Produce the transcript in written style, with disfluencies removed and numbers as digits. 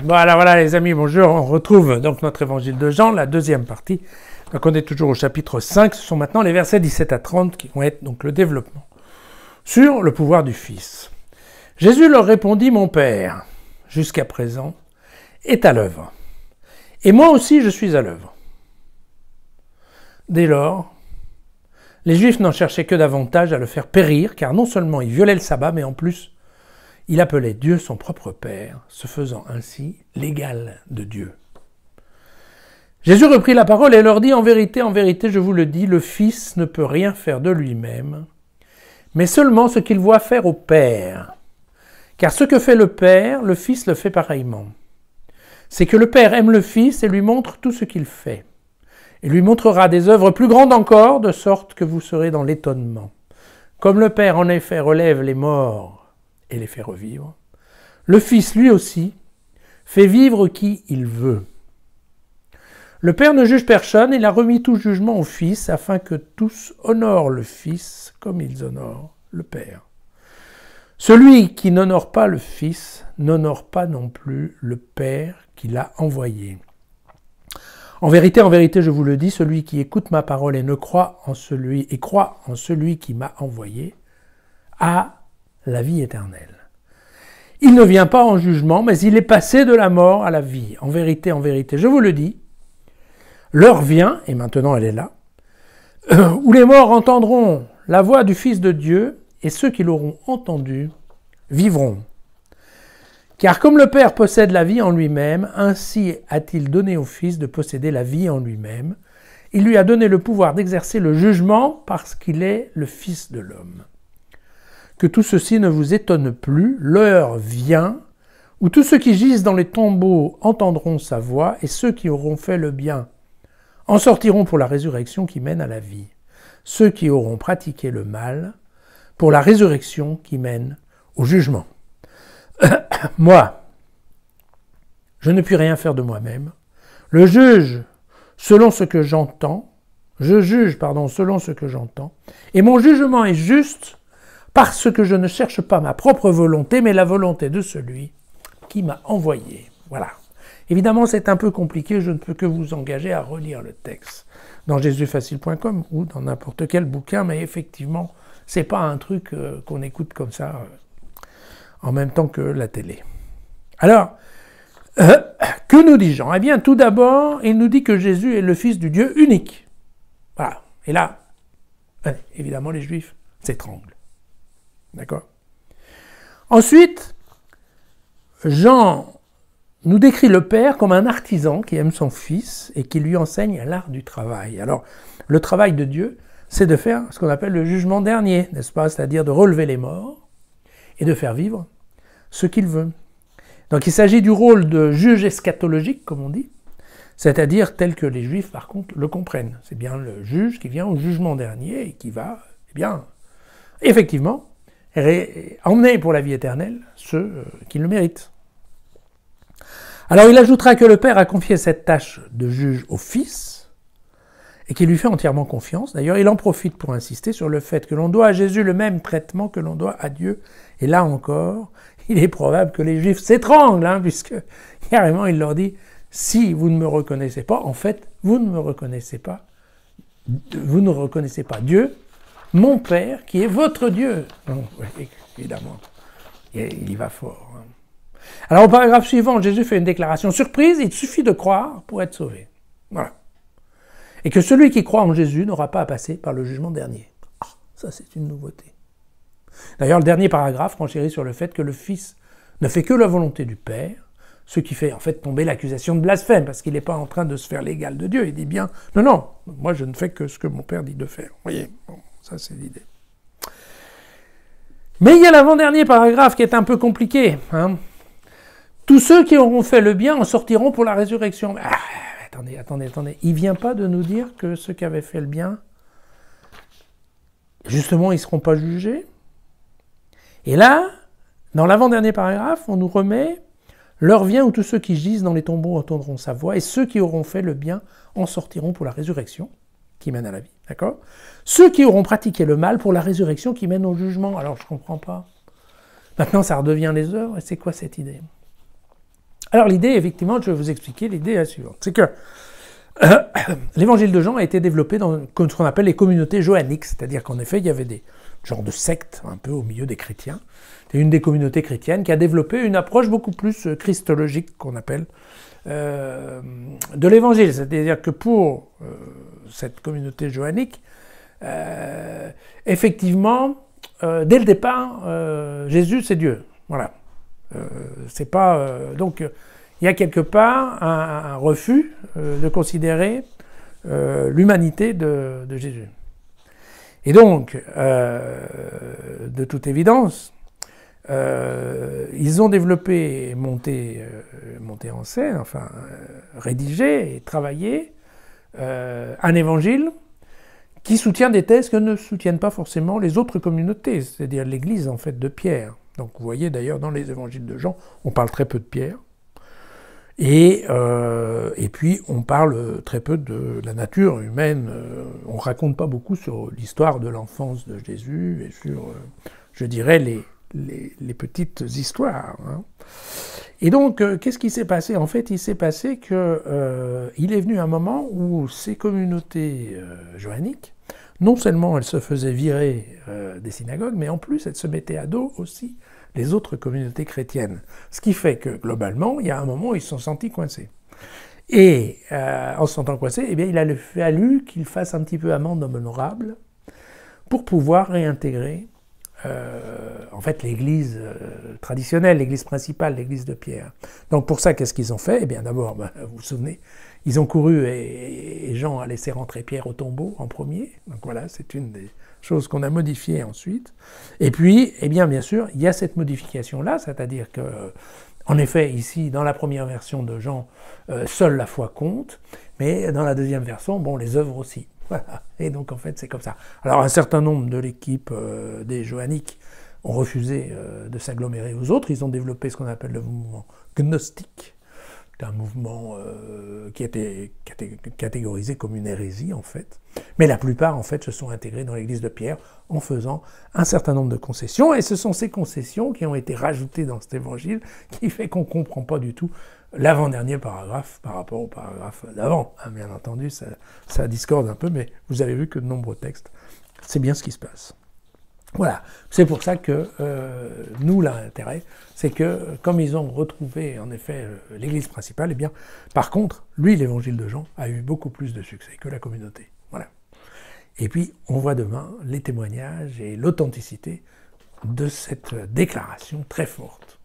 Bon, alors voilà les amis, bonjour, on retrouve donc notre évangile de Jean, la deuxième partie. Donc on est toujours au chapitre 5, ce sont maintenant les versets 17 à 30 qui vont être donc le développement sur le pouvoir du Fils. Jésus leur répondit, mon Père, jusqu'à présent, est à l'œuvre. Et moi aussi je suis à l'œuvre. Dès lors, les Juifs n'en cherchaient que davantage à le faire périr, car non seulement il violait le sabbat, mais en plus, il appelait Dieu son propre Père, se faisant ainsi l'égal de Dieu. Jésus reprit la parole et leur dit, en vérité, je vous le dis, le Fils ne peut rien faire de lui-même, mais seulement ce qu'il voit faire au Père. Car ce que fait le Père, le Fils le fait pareillement. C'est que le Père aime le Fils et lui montre tout ce qu'il fait. Il lui montrera des œuvres plus grandes encore, de sorte que vous serez dans l'étonnement. Comme le Père en effet relève les morts et les fait revivre, le Fils lui aussi fait vivre qui il veut. Le Père ne juge personne, il a remis tout jugement au Fils, afin que tous honorent le Fils comme ils honorent le Père. Celui qui n'honore pas le Fils n'honore pas non plus le Père qui l'a envoyé. En vérité, je vous le dis, celui qui écoute ma parole et croit en celui qui m'a envoyé a la vie éternelle. Il ne vient pas en jugement, mais il est passé de la mort à la vie. En vérité, je vous le dis, l'heure vient, et maintenant elle est là, où les morts entendront la voix du Fils de Dieu, et ceux qui l'auront entendu vivront. Car comme le Père possède la vie en lui-même, ainsi a-t-il donné au Fils de posséder la vie en lui-même. Il lui a donné le pouvoir d'exercer le jugement parce qu'il est le Fils de l'homme. Que tout ceci ne vous étonne plus, l'heure vient où tous ceux qui gisent dans les tombeaux entendront sa voix et ceux qui auront fait le bien en sortiront pour la résurrection qui mène à la vie. Ceux qui auront pratiqué le mal pour la résurrection qui mène au jugement. Moi, je ne puis rien faire de moi-même. Je juge selon ce que j'entends, et mon jugement est juste parce que je ne cherche pas ma propre volonté, mais la volonté de celui qui m'a envoyé. Voilà. Évidemment, c'est un peu compliqué, je ne peux que vous engager à relire le texte dans jésusfacile.com ou dans n'importe quel bouquin, mais effectivement, c'est pas un truc qu'on écoute comme ça en même temps que la télé. Alors, que nous dit Jean? Eh bien, tout d'abord, il nous dit que Jésus est le Fils du Dieu unique. Voilà. Et là, évidemment, les Juifs s'étranglent. D'accord? Ensuite, Jean nous décrit le Père comme un artisan qui aime son Fils et qui lui enseigne l'art du travail. Alors, le travail de Dieu, c'est de faire ce qu'on appelle le jugement dernier, n'est-ce pas? C'est-à-dire de relever les morts et de faire vivre ce qu'il veut. Donc il s'agit du rôle de juge eschatologique, comme on dit, c'est-à-dire tel que les Juifs, par contre, le comprennent. C'est bien le juge qui vient au jugement dernier et qui va, effectivement, emmener pour la vie éternelle ceux qui le méritent. Alors il ajoutera que le Père a confié cette tâche de juge au Fils, et qui lui fait entièrement confiance. D'ailleurs, il en profite pour insister sur le fait que l'on doit à Jésus le même traitement que l'on doit à Dieu. Et là encore, il est probable que les Juifs s'étranglent, puisque carrément il leur dit, si vous ne me reconnaissez pas, en fait, vous ne reconnaissez pas Dieu, mon Père, qui est votre Dieu. Donc, évidemment, il y va fort. Alors au paragraphe suivant, Jésus fait une déclaration surprise, il suffit de croire pour être sauvé. Voilà. Et que celui qui croit en Jésus n'aura pas à passer par le jugement dernier. Ah, ça c'est une nouveauté. D'ailleurs, le dernier paragraphe renchérit sur le fait que le Fils ne fait que la volonté du Père, ce qui fait en fait tomber l'accusation de blasphème, parce qu'il n'est pas en train de se faire l'égal de Dieu. Il dit bien, non, moi je ne fais que ce que mon Père dit de faire. Vous voyez, bon, ça c'est l'idée. Mais il y a l'avant-dernier paragraphe qui est un peu compliqué. Tous ceux qui auront fait le bien en sortiront pour la résurrection. Attendez. Il ne vient pas de nous dire que ceux qui avaient fait le bien, justement, ils ne seront pas jugés. Et là, dans l'avant-dernier paragraphe, on nous remet « L'heure vient où tous ceux qui gisent dans les tombeaux entendront sa voix, et ceux qui auront fait le bien en sortiront pour la résurrection, qui mène à la vie. » D'accord? Ceux qui auront pratiqué le mal pour la résurrection qui mène au jugement. Alors, je ne comprends pas. Maintenant, ça redevient les œuvres, et c'est quoi cette idée? Alors l'idée, effectivement, je vais vous expliquer l'idée est la suivante. C'est que l'évangile de Jean a été développé dans ce qu'on appelle les communautés joanniques, c'est-à-dire qu'en effet, il y avait des genres de sectes un peu au milieu des chrétiens. C'est une des communautés chrétiennes qui a développé une approche beaucoup plus christologique, qu'on appelle, de l'évangile. C'est-à-dire que pour cette communauté joannique, effectivement, dès le départ, Jésus, c'est Dieu. Voilà. C'est pas donc il y a quelque part un refus de considérer l'humanité de Jésus. Et donc, de toute évidence, ils ont développé, monté en scène, enfin rédigé et travaillé un évangile qui soutient des thèses que ne soutiennent pas forcément les autres communautés, c'est-à-dire l'Église en fait de Pierre. Donc vous voyez d'ailleurs dans les évangiles de Jean, on parle très peu de Pierre. Et puis on parle très peu de la nature humaine. On raconte pas beaucoup sur l'histoire de l'enfance de Jésus et sur, je dirais, les petites histoires. Hein. Et donc, qu'est-ce qui s'est passé? En fait, il s'est passé que il est venu un moment où ces communautés joanniques, non seulement elles se faisaient virer des synagogues, mais en plus elles se mettaient à dos aussi les autres communautés chrétiennes. Ce qui fait que, globalement, il y a un moment où ils se sont sentis coincés. Et en se sentant coincés, eh bien, il a fallu qu'ils fassent un petit peu amende honorable pour pouvoir réintégrer en fait l'église traditionnelle, l'église principale, l'église de Pierre. Donc pour ça, qu'est-ce qu'ils ont fait? Eh bien d'abord, vous vous souvenez, ils ont couru et Jean a laissé rentrer Pierre au tombeau en premier. Donc voilà, c'est une des choses qu'on a modifiées ensuite. Et puis, eh bien sûr, il y a cette modification-là, c'est-à-dire que, en effet, ici, dans la première version de Jean, seule la foi compte, mais dans la deuxième version, bon, les œuvres aussi. Voilà. Et donc en fait c'est comme ça. Alors un certain nombre de l'équipe des joanniques ont refusé de s'agglomérer aux autres, ils ont développé ce qu'on appelle le mouvement gnostique, c'est un mouvement qui a été catégorisé comme une hérésie en fait. Mais la plupart en fait se sont intégrés dans l'église de Pierre en faisant un certain nombre de concessions, et ce sont ces concessions qui ont été rajoutées dans cet évangile qui fait qu'on ne comprend pas du tout l'avant-dernier paragraphe par rapport au paragraphe d'avant. Bien entendu, ça discorde un peu, mais vous avez vu que de nombreux textes, c'est bien ce qui se passe. Voilà, c'est pour ça que nous, l'intérêt, c'est que comme ils ont retrouvé en effet l'église principale, eh bien, par contre, lui, l'évangile de Jean, a eu beaucoup plus de succès que la communauté. Voilà. Et puis, on voit demain les témoignages et l'authenticité de cette déclaration très forte.